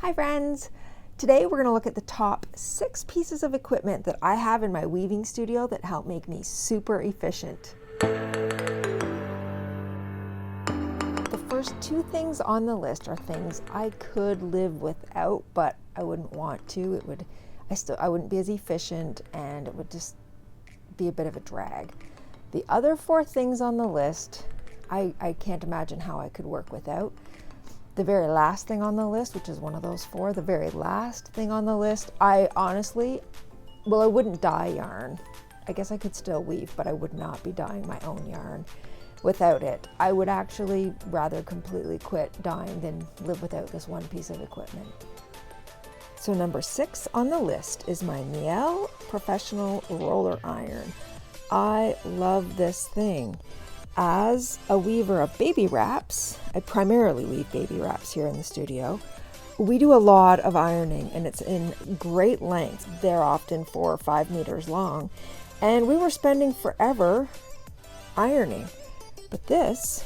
Hi friends! Today we're going to look at the top 6 pieces of equipment that I have in my weaving studio that help make me super efficient. The first 2 things on the list are things I could live without, but I wouldn't want to. I wouldn't be as efficient and it would just be a bit of a drag. The other 4 things on the list, I can't imagine how I could work without. The very last thing on the list, which is one of those 4, the very last thing on the list, I wouldn't dye yarn. I guess I could still weave, but I would not be dyeing my own yarn without it. I would actually rather completely quit dyeing than live without this one piece of equipment. So number 6 on the list is my Miele Professional Roller Iron. I love this thing. As a weaver of baby wraps, I primarily weave baby wraps here in the studio. We do a lot of ironing and it's in great length. They're often 4 or 5 meters long. And we were spending forever ironing. But this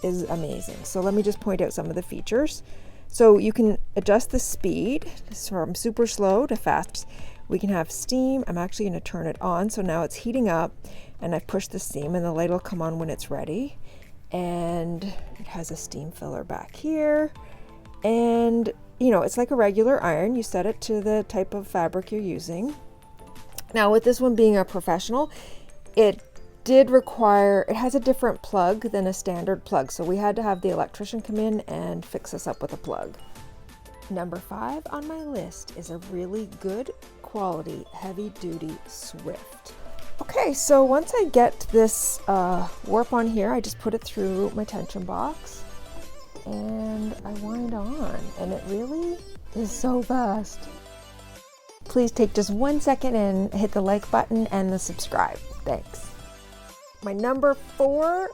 is amazing. So let me just point out some of the features. So you can adjust the speed from super slow to fast. We can have steam. I'm actually going to turn it on. So now it's heating up and I've pushed the steam and the light will come on when it's ready. And it has a steam filler back here. And you know, it's like a regular iron. You set it to the type of fabric you're using. Now with this one being a professional, it has a different plug than a standard plug. So we had to have the electrician come in and fix us up with a plug. Number 5 on my list is a really good quality heavy duty Swift. Okay, so once I get this warp on here, I just put it through my tension box and I wind on, and it really is so fast. Please take just 1 second and hit the like button and the subscribe. Thanks. My number 4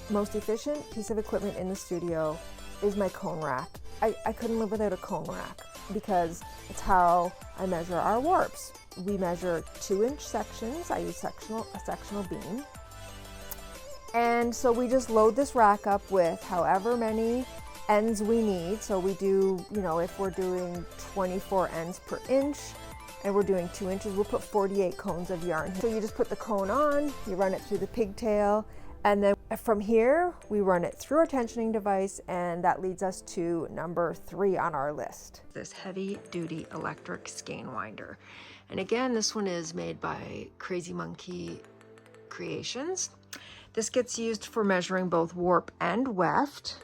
most efficient piece of equipment in the studio is my cone rack. I couldn't live without a cone rack because it's how I measure our warps. We measure 2-inch sections. I use a sectional beam. And so we just load this rack up with however many ends we need. So we do, if we're doing 24 ends per inch and we're doing 2 inches, we'll put 48 cones of yarn. So you just put the cone on, you run it through the pigtail, and then from here, we run it through our tensioning device, and that leads us to number 3 on our list. This heavy duty electric skein winder. And again, this one is made by Crazy Monkey Creations. This gets used for measuring both warp and weft.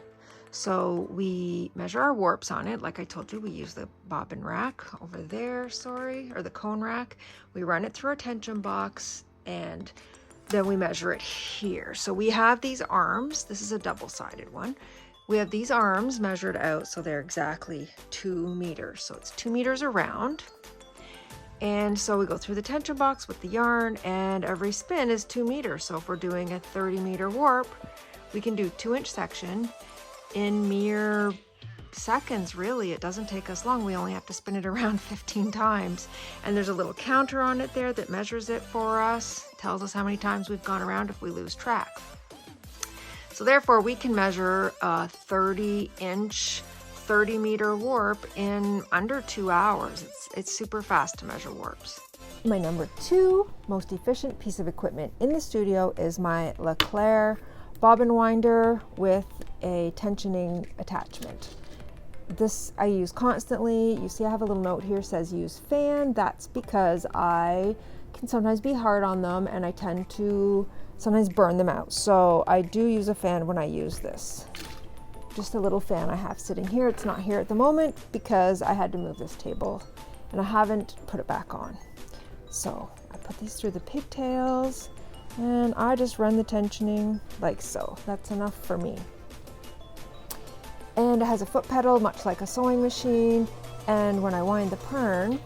So we measure our warps on it. Like I told you, we use the bobbin rack over there, or the cone rack. We run it through our tension box and then we measure it here. So we have these arms. This is a double-sided one. We have these arms measured out, so they're exactly 2 meters. So it's 2 meters around. And so we go through the tension box with the yarn, and every spin is 2 meters. So if we're doing a 30-meter warp, we can do 2-inch section in mere seconds, really. It doesn't take us long. We only have to spin it around 15 times. And there's a little counter on it there that measures it for us, tells us how many times we've gone around if we lose track. So therefore, we can measure a 30-inch, 30-meter warp in under 2 hours. It's super fast to measure warps. My number 2 most efficient piece of equipment in the studio is my Laclaire bobbin winder with a tensioning attachment. This I use constantly. You see I have a little note here says use fan. That's because I can sometimes be hard on them and I tend to sometimes burn them out. So I do use a fan when I use this. Just a little fan I have sitting here. It's not here at the moment because I had to move this table and I haven't put it back on. So I put these through the pigtails and I just run the tensioning like so. That's enough for me. And it has a foot pedal, much like a sewing machine. And when I wind the pern,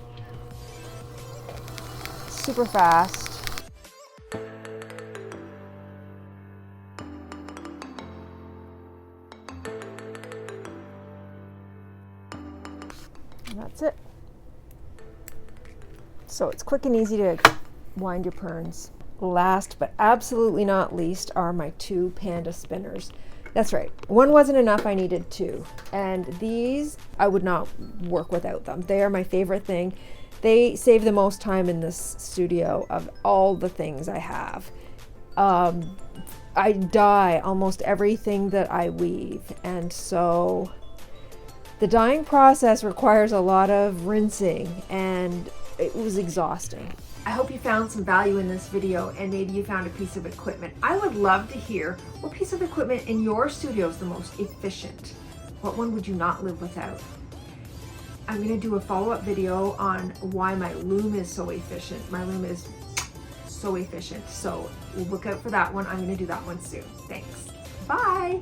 super fast. And that's it. So it's quick and easy to wind your perns. Last but absolutely not least are my 2 Panda spinners. That's right. One wasn't enough, I needed two. And these, I would not work without them. They are my favorite thing. They save the most time in this studio of all the things I have. I dye almost everything that I weave, and so the dyeing process requires a lot of rinsing, and it was exhausting. I hope you found some value in this video, and maybe you found a piece of equipment. I would love to hear what piece of equipment in your studio is the most efficient. What one would you not live without? I'm going to do a follow-up video on why my loom is so efficient. My loom is so efficient, so look out for that one. I'm going to do that one soon. Thanks. Bye.